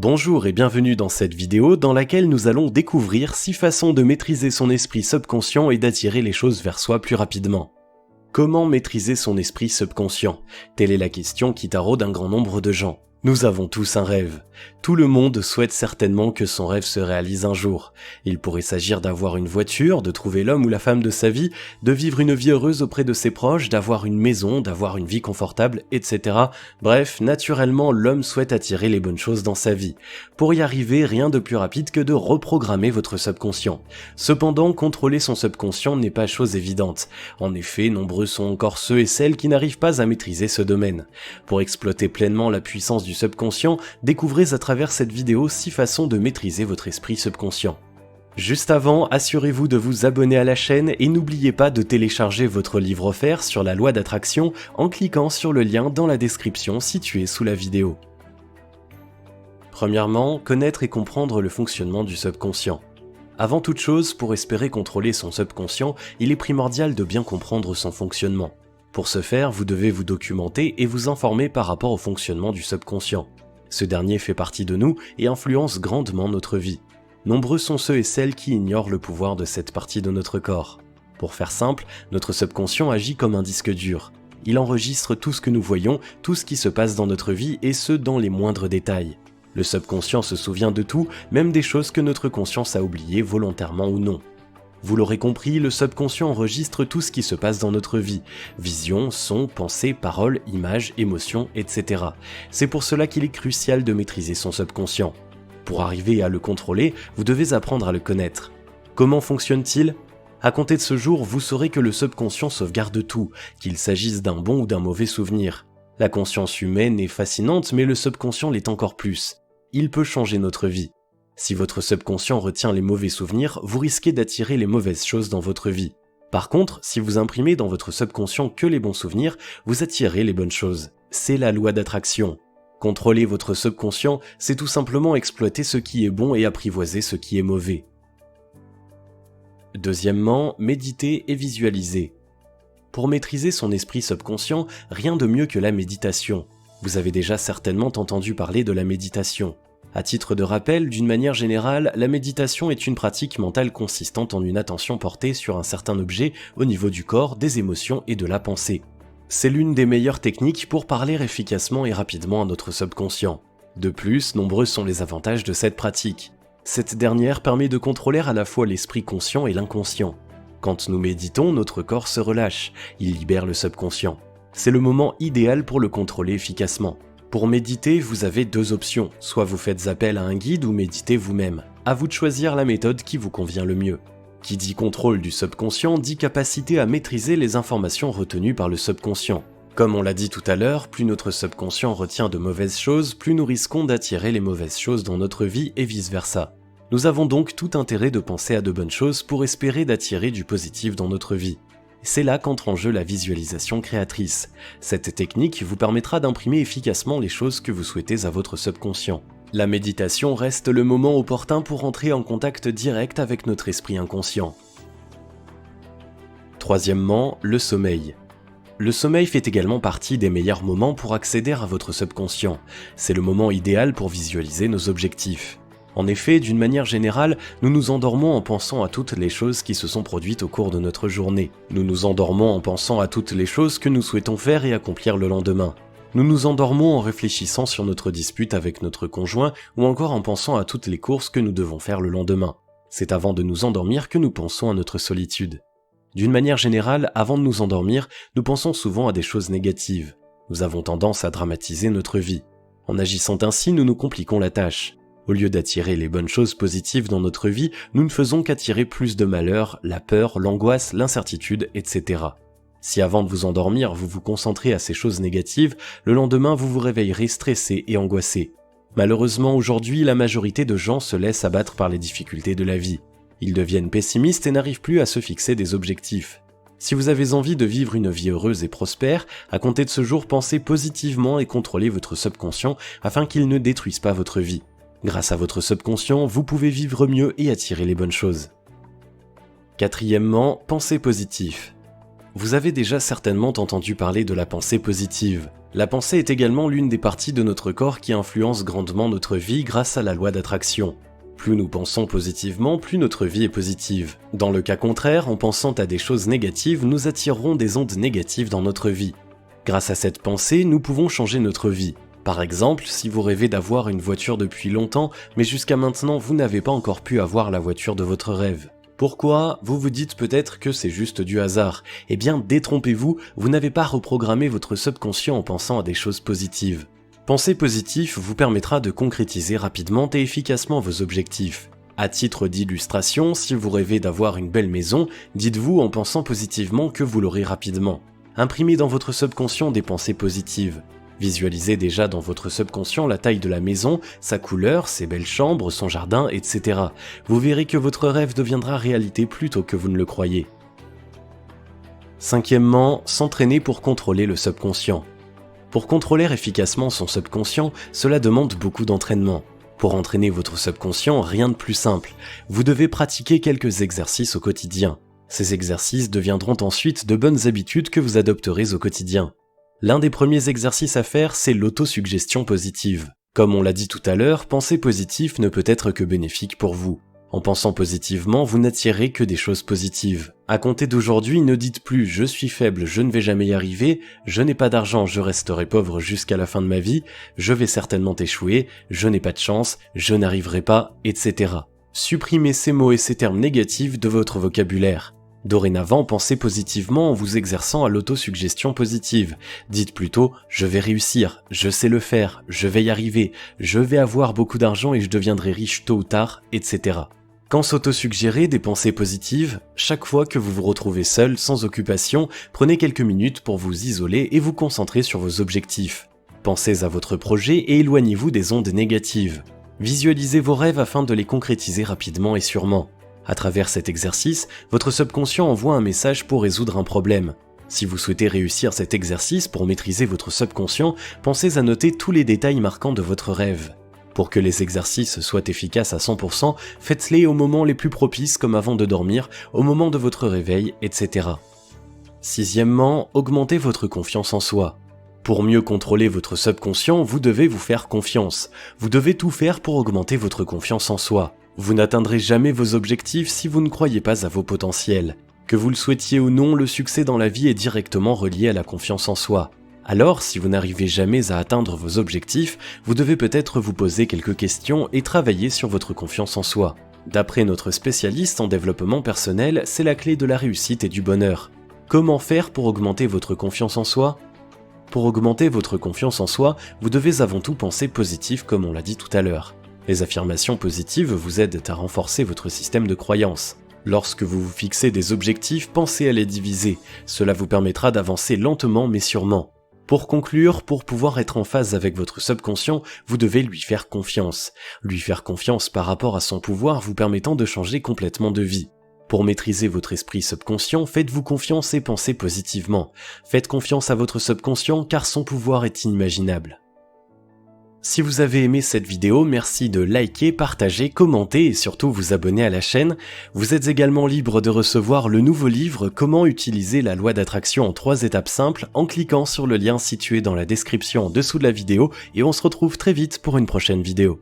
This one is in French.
Bonjour et bienvenue dans cette vidéo dans laquelle nous allons découvrir 6 façons de maîtriser son esprit subconscient et d'attirer les choses vers soi plus rapidement. Comment maîtriser son esprit subconscient? Telle est la question qui taraude un grand nombre de gens. Nous avons tous un rêve. Tout le monde souhaite certainement que son rêve se réalise un jour. Il pourrait s'agir d'avoir une voiture, de trouver l'homme ou la femme de sa vie, de vivre une vie heureuse auprès de ses proches, d'avoir une maison, d'avoir une vie confortable, etc. Bref, naturellement, l'homme souhaite attirer les bonnes choses dans sa vie. Pour y arriver, rien de plus rapide que de reprogrammer votre subconscient. Cependant, contrôler son subconscient n'est pas chose évidente. En effet, nombreux sont encore ceux et celles qui n'arrivent pas à maîtriser ce domaine. Pour exploiter pleinement la puissance du subconscient, découvrez à travers cette vidéo 6 façons de maîtriser votre esprit subconscient. Juste avant, assurez-vous de vous abonner à la chaîne et n'oubliez pas de télécharger votre livre offert sur la loi d'attraction en cliquant sur le lien dans la description situé sous la vidéo. Premièrement, connaître et comprendre le fonctionnement du subconscient. Avant toute chose, pour espérer contrôler son subconscient, il est primordial de bien comprendre son fonctionnement. Pour ce faire, vous devez vous documenter et vous informer par rapport au fonctionnement du subconscient. Ce dernier fait partie de nous et influence grandement notre vie. Nombreux sont ceux et celles qui ignorent le pouvoir de cette partie de notre corps. Pour faire simple, notre subconscient agit comme un disque dur. Il enregistre tout ce que nous voyons, tout ce qui se passe dans notre vie et ce dans les moindres détails. Le subconscient se souvient de tout, même des choses que notre conscience a oubliées volontairement ou non. Vous l'aurez compris, le subconscient enregistre tout ce qui se passe dans notre vie. Visions, sons, pensées, paroles, images, émotions, etc. C'est pour cela qu'il est crucial de maîtriser son subconscient. Pour arriver à le contrôler, vous devez apprendre à le connaître. Comment fonctionne-t-il ? À compter de ce jour, vous saurez que le subconscient sauvegarde tout, qu'il s'agisse d'un bon ou d'un mauvais souvenir. La conscience humaine est fascinante, mais le subconscient l'est encore plus. Il peut changer notre vie. Si votre subconscient retient les mauvais souvenirs, vous risquez d'attirer les mauvaises choses dans votre vie. Par contre, si vous imprimez dans votre subconscient que les bons souvenirs, vous attirez les bonnes choses. C'est la loi d'attraction. Contrôler votre subconscient, c'est tout simplement exploiter ce qui est bon et apprivoiser ce qui est mauvais. Deuxièmement, méditer et visualiser. Pour maîtriser son esprit subconscient, rien de mieux que la méditation. Vous avez déjà certainement entendu parler de la méditation. À titre de rappel, d'une manière générale, la méditation est une pratique mentale consistante en une attention portée sur un certain objet au niveau du corps, des émotions et de la pensée. C'est l'une des meilleures techniques pour parler efficacement et rapidement à notre subconscient. De plus, nombreux sont les avantages de cette pratique. Cette dernière permet de contrôler à la fois l'esprit conscient et l'inconscient. Quand nous méditons, notre corps se relâche, il libère le subconscient. C'est le moment idéal pour le contrôler efficacement. Pour méditer, vous avez 2 options, soit vous faites appel à un guide ou méditez vous-même. À vous de choisir la méthode qui vous convient le mieux. Qui dit contrôle du subconscient dit capacité à maîtriser les informations retenues par le subconscient. Comme on l'a dit tout à l'heure, plus notre subconscient retient de mauvaises choses, plus nous risquons d'attirer les mauvaises choses dans notre vie et vice-versa. Nous avons donc tout intérêt de penser à de bonnes choses pour espérer d'attirer du positif dans notre vie. C'est là qu'entre en jeu la visualisation créatrice. Cette technique vous permettra d'imprimer efficacement les choses que vous souhaitez à votre subconscient. La méditation reste le moment opportun pour entrer en contact direct avec notre esprit inconscient. Troisièmement, le sommeil. Le sommeil fait également partie des meilleurs moments pour accéder à votre subconscient. C'est le moment idéal pour visualiser nos objectifs. En effet, d'une manière générale, nous nous endormons en pensant à toutes les choses qui se sont produites au cours de notre journée. Nous nous endormons en pensant à toutes les choses que nous souhaitons faire et accomplir le lendemain. Nous nous endormons en réfléchissant sur notre dispute avec notre conjoint ou encore en pensant à toutes les courses que nous devons faire le lendemain. C'est avant de nous endormir que nous pensons à notre solitude. D'une manière générale, avant de nous endormir, nous pensons souvent à des choses négatives. Nous avons tendance à dramatiser notre vie. En agissant ainsi, nous nous compliquons la tâche. Au lieu d'attirer les bonnes choses positives dans notre vie, nous ne faisons qu'attirer plus de malheur, la peur, l'angoisse, l'incertitude, etc. Si avant de vous endormir, vous vous concentrez à ces choses négatives, le lendemain vous vous réveillerez stressé et angoissé. Malheureusement, aujourd'hui, la majorité de gens se laissent abattre par les difficultés de la vie. Ils deviennent pessimistes et n'arrivent plus à se fixer des objectifs. Si vous avez envie de vivre une vie heureuse et prospère, à compter de ce jour, pensez positivement et contrôlez votre subconscient afin qu'il ne détruise pas votre vie. Grâce à votre subconscient, vous pouvez vivre mieux et attirer les bonnes choses. Quatrièmement, pensez positif. Vous avez déjà certainement entendu parler de la pensée positive. La pensée est également l'une des parties de notre corps qui influence grandement notre vie grâce à la loi d'attraction. Plus nous pensons positivement, plus notre vie est positive. Dans le cas contraire, en pensant à des choses négatives, nous attirerons des ondes négatives dans notre vie. Grâce à cette pensée, nous pouvons changer notre vie. Par exemple, si vous rêvez d'avoir une voiture depuis longtemps, mais jusqu'à maintenant vous n'avez pas encore pu avoir la voiture de votre rêve. Pourquoi? Vous vous dites peut-être que c'est juste du hasard. Eh bien, détrompez-vous, vous n'avez pas reprogrammé votre subconscient en pensant à des choses positives. Penser positif vous permettra de concrétiser rapidement et efficacement vos objectifs. À titre d'illustration, si vous rêvez d'avoir une belle maison, dites-vous en pensant positivement que vous l'aurez rapidement. Imprimez dans votre subconscient des pensées positives. Visualisez déjà dans votre subconscient la taille de la maison, sa couleur, ses belles chambres, son jardin, etc. Vous verrez que votre rêve deviendra réalité plus tôt que vous ne le croyez. Cinquièmement, s'entraîner pour contrôler le subconscient. Pour contrôler efficacement son subconscient, cela demande beaucoup d'entraînement. Pour entraîner votre subconscient, rien de plus simple. Vous devez pratiquer quelques exercices au quotidien. Ces exercices deviendront ensuite de bonnes habitudes que vous adopterez au quotidien. L'un des premiers exercices à faire, c'est l'autosuggestion positive. Comme on l'a dit tout à l'heure, penser positif ne peut être que bénéfique pour vous. En pensant positivement, vous n'attirez que des choses positives. À compter d'aujourd'hui, ne dites plus « je suis faible, je ne vais jamais y arriver »,« je n'ai pas d'argent, je resterai pauvre jusqu'à la fin de ma vie »,« je vais certainement échouer »,« je n'ai pas de chance »,« je n'arriverai pas », etc. Supprimez ces mots et ces termes négatifs de votre vocabulaire. Dorénavant, pensez positivement en vous exerçant à l'autosuggestion positive. Dites plutôt « je vais réussir »,« je sais le faire »,« je vais y arriver »,« je vais avoir beaucoup d'argent et je deviendrai riche tôt ou tard », etc. Quand s'autosuggérer des pensées positives, chaque fois que vous vous retrouvez seul, sans occupation, prenez quelques minutes pour vous isoler et vous concentrer sur vos objectifs. Pensez à votre projet et éloignez-vous des ondes négatives. Visualisez vos rêves afin de les concrétiser rapidement et sûrement. À travers cet exercice, votre subconscient envoie un message pour résoudre un problème. Si vous souhaitez réussir cet exercice pour maîtriser votre subconscient, pensez à noter tous les détails marquants de votre rêve. Pour que les exercices soient efficaces à 100%, faites-les aux moments les plus propices comme avant de dormir, au moment de votre réveil, etc. Sixièmement, augmentez votre confiance en soi. Pour mieux contrôler votre subconscient, vous devez vous faire confiance. Vous devez tout faire pour augmenter votre confiance en soi. Vous n'atteindrez jamais vos objectifs si vous ne croyez pas à vos potentiels. Que vous le souhaitiez ou non, le succès dans la vie est directement relié à la confiance en soi. Alors, si vous n'arrivez jamais à atteindre vos objectifs, vous devez peut-être vous poser quelques questions et travailler sur votre confiance en soi. D'après notre spécialiste en développement personnel, c'est la clé de la réussite et du bonheur. Comment faire pour augmenter votre confiance en soi ? Pour augmenter votre confiance en soi, vous devez avant tout penser positif comme on l'a dit tout à l'heure. Les affirmations positives vous aident à renforcer votre système de croyance. Lorsque vous vous fixez des objectifs, pensez à les diviser. Cela vous permettra d'avancer lentement mais sûrement. Pour conclure, pour pouvoir être en phase avec votre subconscient, vous devez lui faire confiance. Lui faire confiance par rapport à son pouvoir vous permettant de changer complètement de vie. Pour maîtriser votre esprit subconscient, faites-vous confiance et pensez positivement. Faites confiance à votre subconscient car son pouvoir est inimaginable. Si vous avez aimé cette vidéo, merci de liker, partager, commenter et surtout vous abonner à la chaîne. Vous êtes également libre de recevoir le nouveau livre « Comment utiliser la loi d'attraction en 3 étapes simples » en cliquant sur le lien situé dans la description en dessous de la vidéo et on se retrouve très vite pour une prochaine vidéo.